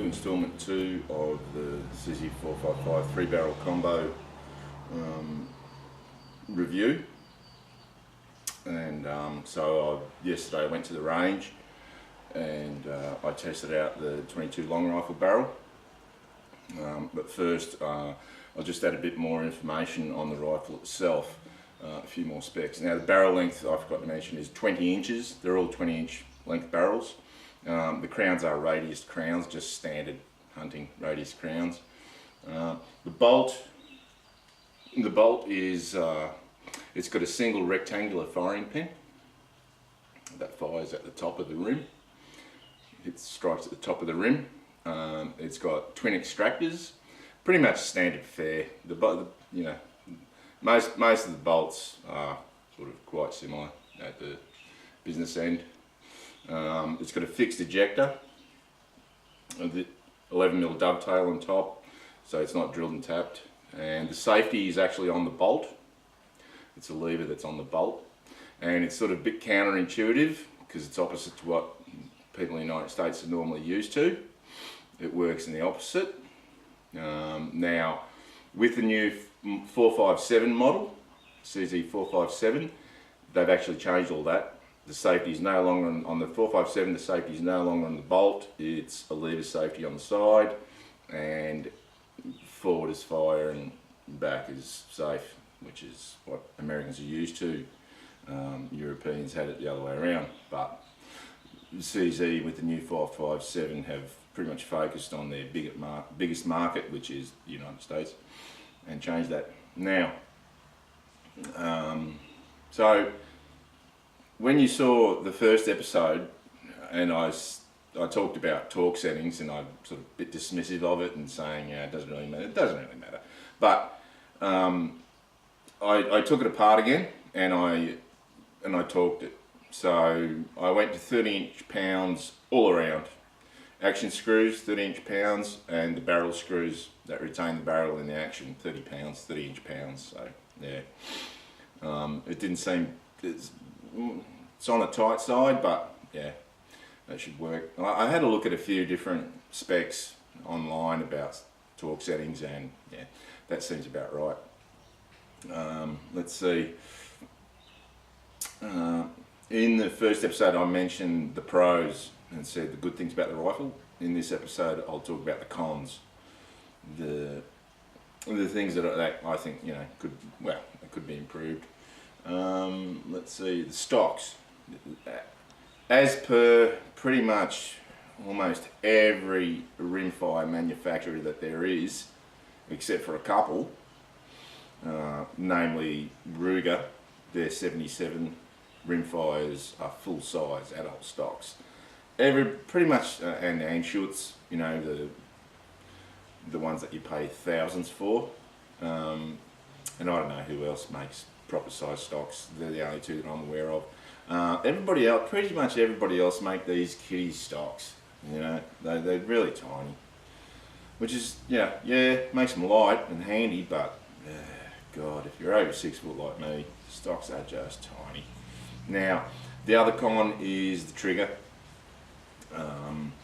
Installment 2 of the CZ455 3-barrel combo review. And yesterday I went to the range and I tested out the 22 long rifle barrel. But first I'll just add a bit more information on the rifle itself, a few more specs. Now the barrel length, I forgot to mention, is 20 inches. They're all 20-inch length barrels. The crowns are radius crowns, just standard hunting radius crowns. The bolt is, it's got a single rectangular firing pin that fires at the top of the rim. It strikes at the top of the rim. It's got twin extractors, pretty much standard fare. Most of the bolts are sort of quite similar at the business end. It's got a fixed ejector, the 11mm dovetail on top, so it's not drilled and tapped. And the safety is actually on the bolt. It's a lever that's on the bolt, and it's sort of a bit counterintuitive because it's opposite to what people in the United States are normally used to. It works in the opposite. Now, with the new 457 model, CZ457, they've actually changed all that. The safety is no longer on the 457, the safety is no longer on the bolt, it's a lever safety on the side, and forward is fire and back is safe, which is what Americans are used to. Europeans had it the other way around, but CZ with the new 457 have pretty much focused on their biggest market, which is the United States, and changed that. Now, so when you saw the first episode and I talked about torque settings, and I'm sort of a bit dismissive of it and saying, yeah, it doesn't really matter. It doesn't really matter. But I took it apart again and I torqued it. So I went to 30-inch pounds all around. Action screws, 30-inch pounds, and the barrel screws that retain the barrel in the action, 30 pounds, 30-inch pounds. So yeah, it didn't seem, it's on the tight side, but yeah, that should work. I had a look at a few different specs online about torque settings, and yeah, that seems about right. Let's see. In the first episode I mentioned the pros and said the good things about the rifle. In this episode I'll talk about the cons, the things that I think, you know, could be improved. Let's see, the stocks. As per pretty much almost every rimfire manufacturer that there is, except for a couple, namely Ruger, their 77 rimfires are full size adult stocks. Pretty much, and Anschutz, you know, the ones that you pay thousands for, and I don't know who else makes proper size stocks. They're the only two that I'm aware of. Everybody else, pretty much everybody else, make these kiddie stocks. You know, they're really tiny, which is, yeah, makes them light and handy, but God, if you're over 6 foot like me, stocks are just tiny. Now, the other con is the trigger.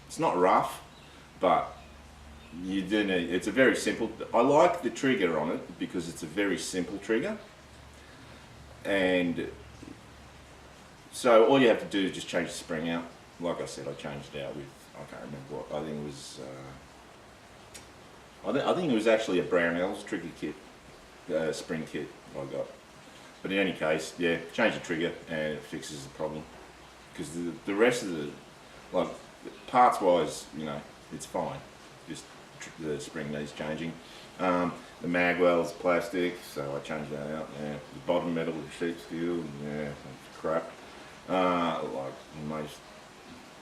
It's not rough, but you do need, it's a very simple, I like the trigger on it because it's a very simple trigger, and so all you have to do is just change the spring out. Like I said, I changed it out with, I can't remember what, I think it was, I think it was actually a Brownells trigger kit, spring kit I got. But in any case, yeah, change the trigger and it fixes the problem. Because the rest of the, like, parts wise, you know, it's fine. Just the spring needs changing. The magwell's plastic, so I changed that out. Yeah, the bottom metal is sheep steel. Yeah, that's crap. Like most,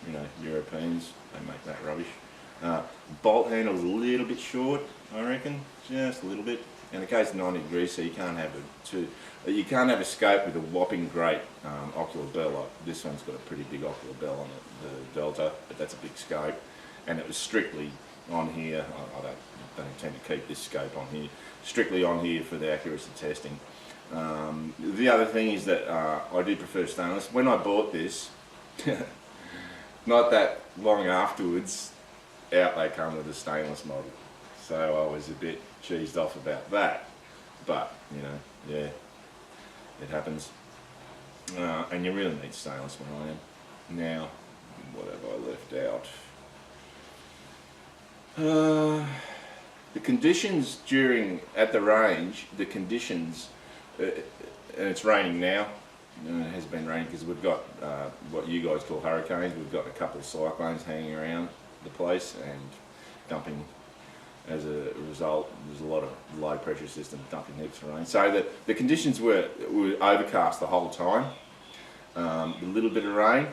you know, Europeans, they make that rubbish. Bolt handle's a little bit short, I reckon, just a little bit. and the case of 90 degrees, so you can't have you can't have a scope with a whopping great ocular bell. Like this one's got a pretty big ocular bell on it, the Delta, but that's a big scope, and it was strictly on here. I don't intend to keep this scope on here. Strictly on here for the accuracy testing. The other thing is that I do prefer stainless. When I bought this, not that long afterwards, out they come with a stainless model. So I was a bit cheesed off about that. But, you know, yeah, it happens. And you really need stainless when I am. Now, what have I left out? The conditions at the range, and it's raining now. It has been raining because we've got what you guys call hurricanes. We've got a couple of cyclones hanging around the place and dumping. As a result, there's a lot of low pressure systems dumping heaps of rain. So the conditions were overcast the whole time. A little bit of rain,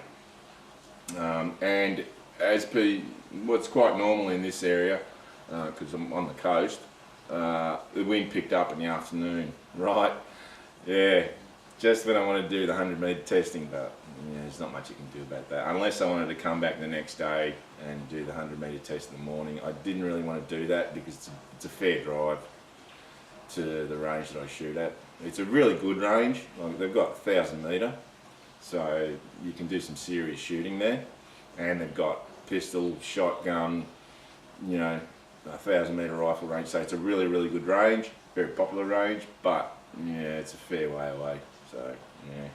and as per what's quite normal in this area, because I'm on the coast, the wind picked up in the afternoon. Right, yeah, just when I want to do the 100 metre testing, but yeah, there's not much you can do about that. Unless I wanted to come back the next day and do the 100 metre test in the morning. I didn't really want to do that because it's a fair drive to the range that I shoot at. It's a really good range. Like, they've got 1,000 metre, so you can do some serious shooting there. And they've got pistol, shotgun, you know, 1,000 metre rifle range. So it's a really, really good range, very popular range, but yeah, it's a fair way away. So yeah,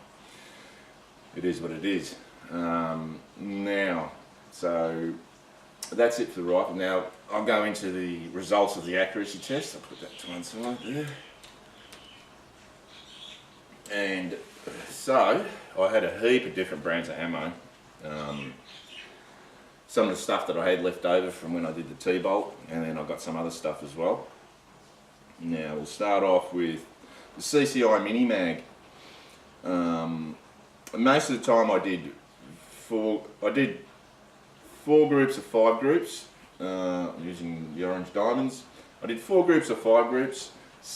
it is what it is. Now, so that's it for the rifle. Now I'll go into the results of the accuracy test. I'll put that to one side there. And so I had a heap of different brands of ammo. Some of the stuff that I had left over from when I did the T-bolt, and then I got some other stuff as well. Now we'll start off with the CCI Mini Mag. Most of the time I did four groups of 5 groups using the orange diamonds. I did 4 groups of 5 groups.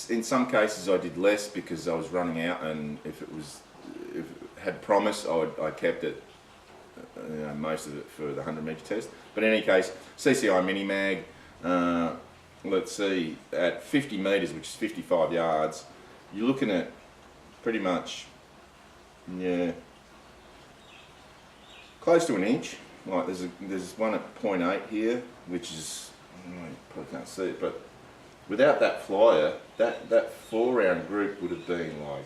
In some cases I did less because I was running out, and if it had promise, I kept it, you know, most of it for the 100 metre test. But in any case, CCI Mini Mag, let's see, at 50 metres, which is 55 yards, you're looking at pretty much, yeah, close to an inch. Like there's one at 0.8 here, which is, you probably can't see it, but without that flyer, that 4-round group would have been like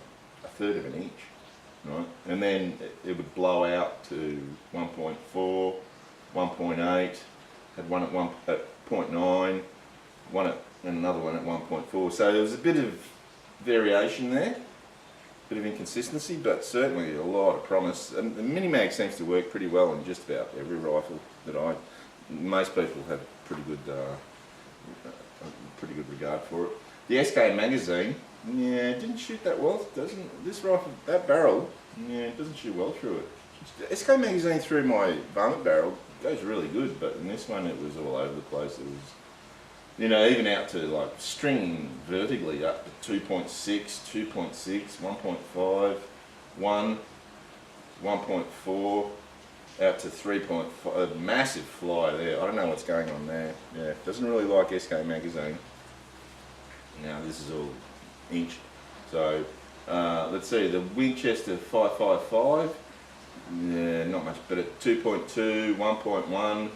1/3 of an inch, right? And then it would blow out to 1.4, 1.8, had one at 0.9, and another one at 1.4. So there was a bit of variation there, bit of inconsistency, but certainly a lot of promise. And the Mini Mag seems to work pretty well in just about every rifle that most people have pretty good regard for it. The SK magazine, yeah, didn't shoot that well. Doesn't this rifle, that barrel, yeah, it doesn't shoot well through it. The SK magazine through my varmint barrel goes really good, but in this one it was all over the place. It was, you know, even out to like stringing vertically up to 2.6, 2.6, 1.5, 1, 1.4, out to 3.5, a massive fly there. I don't know what's going on there. Yeah, doesn't really like SK magazine. Now this is all inch. So let's see, the Winchester 555, yeah, not much, but at 2.2, 1.1,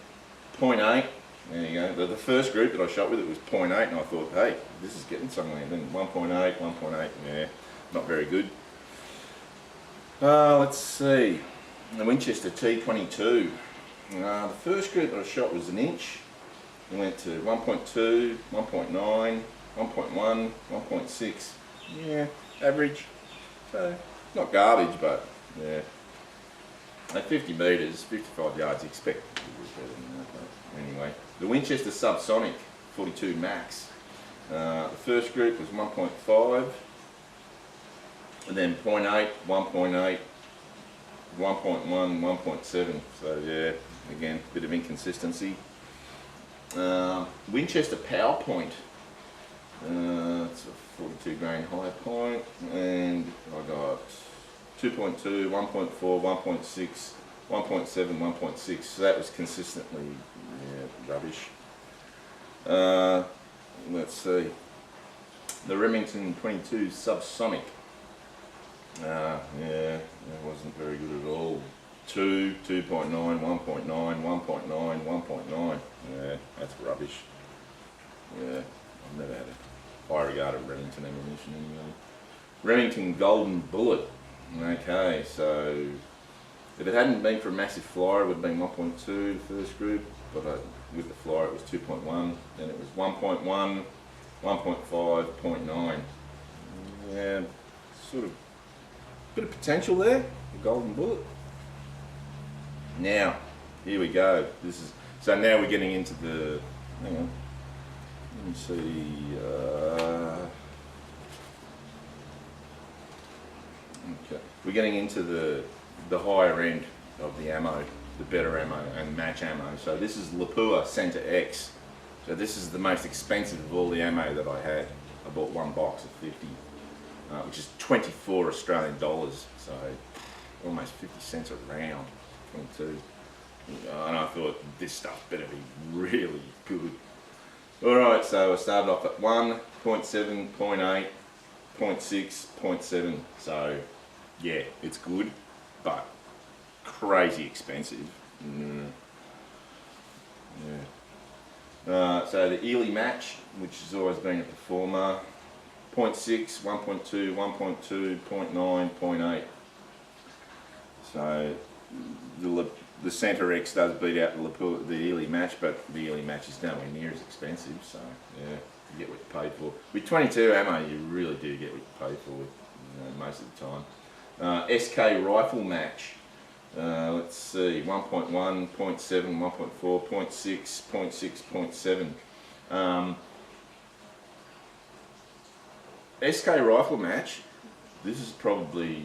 0.8. There you go. The first group that I shot with, it was 0.8, and I thought, hey, this is getting somewhere. And then 1.8, 1.8, yeah, not very good. Let's see, the Winchester T22. The first group that I shot was an inch. It went to 1.2, 1.9, 1.1, 1.6. Yeah, average. So, not garbage, but yeah. At 50 metres, 55 yards, you expect it to be better than that. But anyway, the Winchester Subsonic 42 Max. The first group was 1.5, and then 0.8, 1.8, 1.1, 1.7. So yeah, again, a bit of inconsistency. Winchester PowerPoint. It's a 42 grain high point, and I got 2.2, 1.4, 1.6, 1.7, 1.6. So that was consistently rubbish. Let's see. The Remington 22 Subsonic. Yeah, that wasn't very good at all. 2, 2.9, 1.9, 1.9, 1.9. Yeah, that's rubbish. Yeah, I've never had a high regard of Remington ammunition anyway. Remington Golden Bullet. Okay, so if it hadn't been for a massive flyer, it would have been 1.2 the first group, but with the flyer it was 2.1, then it was 1.1, 1.5, 0.9. Yeah, sort of bit of potential there, the Golden Bullet. Now, here we go. So now we're getting into the, hang on, let me see, okay. We're getting into the higher end of the ammo, the better ammo and match ammo. So this is Lapua Center X. So this is the most expensive of all the ammo that I had. I bought one box of 50, which is 24 Australian dollars. So almost 50 cents a round, 22. And I thought this stuff better be really good. Alright, so I started off at 1, 0.7, 0.8, 0.6, 0.7. So yeah, it's good, but crazy expensive. So the Ely match, which has always been a performer, 0.6, 1.2, 1.2, 0.9, 0.8. So the Center X does beat out the Ely match, but the Ely match is nowhere near as expensive. So yeah, you get what you paid for. With 22 ammo, you really do get what you pay for, most of the time. SK rifle match. Let's see, 1.1, 0.7, 1.4, 0.6, 0.6, 0.7. SK rifle match, this is probably,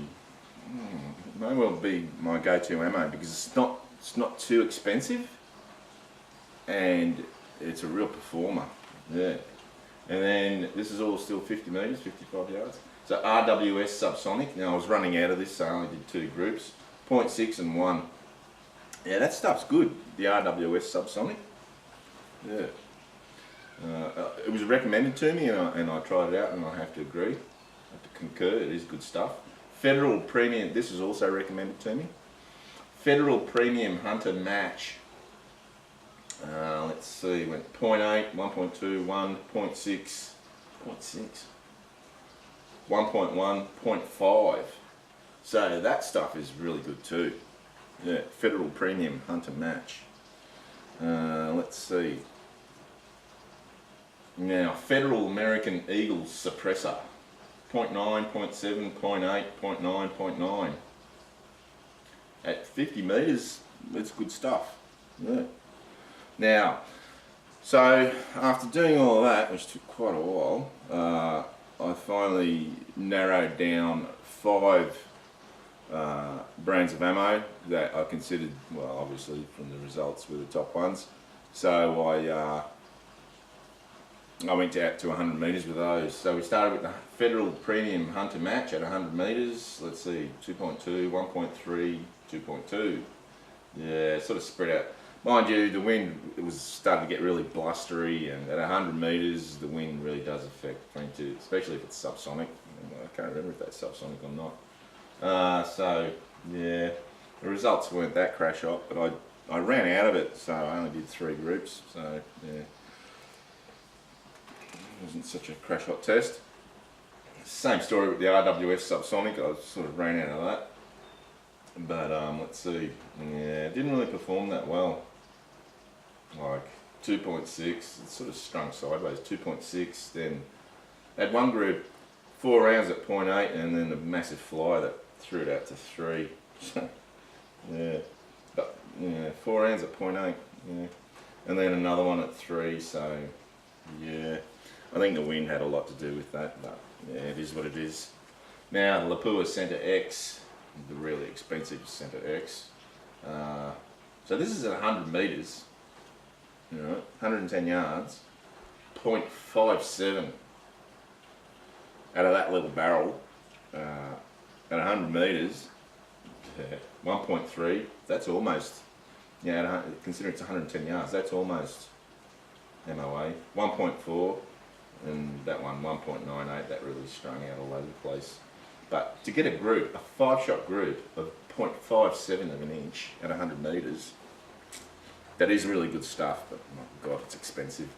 may well be my go-to ammo because it's not too expensive and it's a real performer. Yeah. And then this is all still 50 metres, 55 yards. So RWS Subsonic. Now I was running out of this, so I only did 2 groups. 0.6 and 1. Yeah, that stuff's good, the RWS Subsonic. Yeah. It was recommended to me and I tried it out and I have to agree. I have to concur, it is good stuff. Federal Premium, this was also recommended to me. Federal Premium Hunter Match. Let's see, went 0.8, 1.2, 1, 0.6, 0.6, 1.1, 0.5. So that stuff is really good too. Yeah, Federal Premium Hunter Match. Let's see. Now, Federal American Eagle Suppressor. 0.9, 0.7, 0.8, 0.9, 0.9. At 50 metres, it's good stuff. Yeah. Now, so after doing all of that, which took quite a while, I finally narrowed down 5 brands of ammo that I considered, well, obviously from the results were the top ones. So I went out to 100 metres with those. So we started with the Federal Premium Hunter Match at 100 metres. Let's see, 2.2, 1.3, 2.2. Yeah, sort of spread out. Mind you, the wind, it was starting to get really blustery, and at 100 metres the wind really does affect 22, especially if it's subsonic. I can't remember if that's subsonic or not. So yeah, the results weren't that crash hot, but I ran out of it, so I only did 3 groups. So yeah, it wasn't such a crash hot test. Same story with the RWS Subsonic. I sort of ran out of that. But let's see, yeah, it didn't really perform that well. Like 2.6, it sort of strung sideways, 2.6, then had one group, 4 rounds at 0.8, and then a massive fly that threw it out to 3. Yeah, but yeah, 4 rounds at 0.8, yeah. And then another one at 3, so yeah, I think the wind had a lot to do with that, but yeah, it is what it is. Now, the Lapua Center X, the really expensive Center X. So this is at 100 metres, you know, 110 yards, 0.57. out of that little barrel at 100 metres, 1.3, that's almost, yeah, considering it's 110 yards, that's almost MOA. 1.4, and that one 1.98, that really strung out all over the place. But to get a group, a 5-shot group of 0.57 of an inch at 100 metres, that is really good stuff, but my God, it's expensive.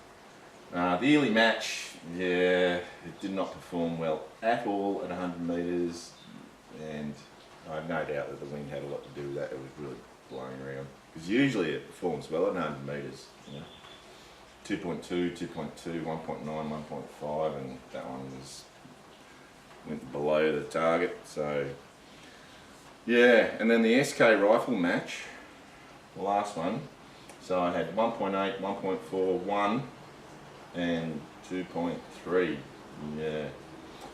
The Ely match, yeah, it did not perform well at all at 100 metres, and I have no doubt that the wind had a lot to do with that. It was really blowing around, because usually it performs well at 100 metres, you know. 2.2, 2.2, 1.9, 1.5, and that one went below the target. So yeah, and then the SK rifle match, the last one. So I had 1.8, 1.4, 1, and 2.3. Yeah.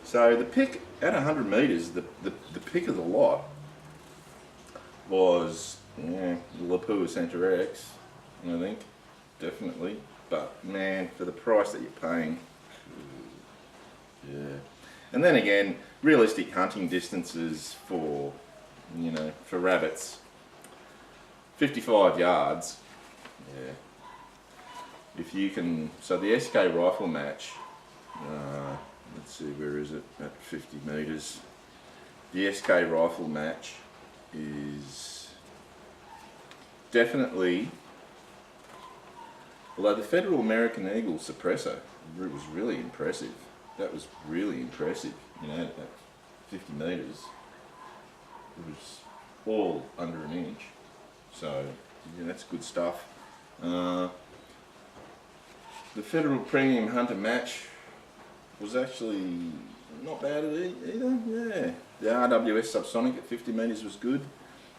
So the pick at 100 metres, the pick of the lot was, yeah, the Lapua Center X, I think, definitely. But man, for the price that you're paying, yeah. And then again, realistic hunting distances for, you know, for rabbits, 55 yards. Yeah. If you can, so the SK rifle match, let's see, where is it? At 50 metres. The SK rifle match is definitely, although the Federal American Eagle suppressor was really impressive. That was really impressive, you know, at 50 metres. It was all under an inch. So, yeah, that's good stuff. The Federal Premium Hunter match was actually not bad either, yeah. The RWS Subsonic at 50 metres was good.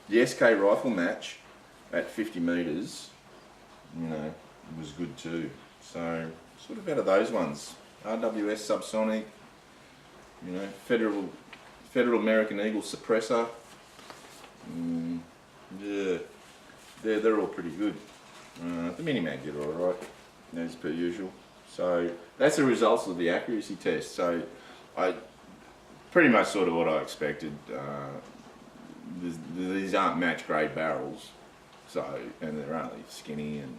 The SK rifle match at 50 metres, you know, was good too. So, sort of out of those ones, RWS Subsonic, you know, Federal American Eagle suppressor, yeah, they're all pretty good. The Mini-Mag did alright, as per usual. So that's the results of the accuracy test. So I pretty much sort of what I expected. These aren't match grade barrels, so, and they're only skinny and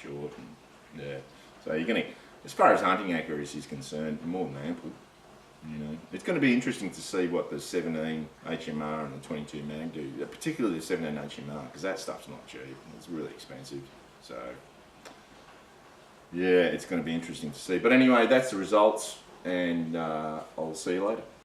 short, and yeah. So you're gonna, as far as hunting accuracy is concerned, more than ample. You know, it's going to be interesting to see what the 17 HMR and the 22 mag do, particularly the 17 HMR, because that stuff's not cheap. It's really expensive. So yeah, it's going to be interesting to see. But anyway, that's the results, and I'll see you later.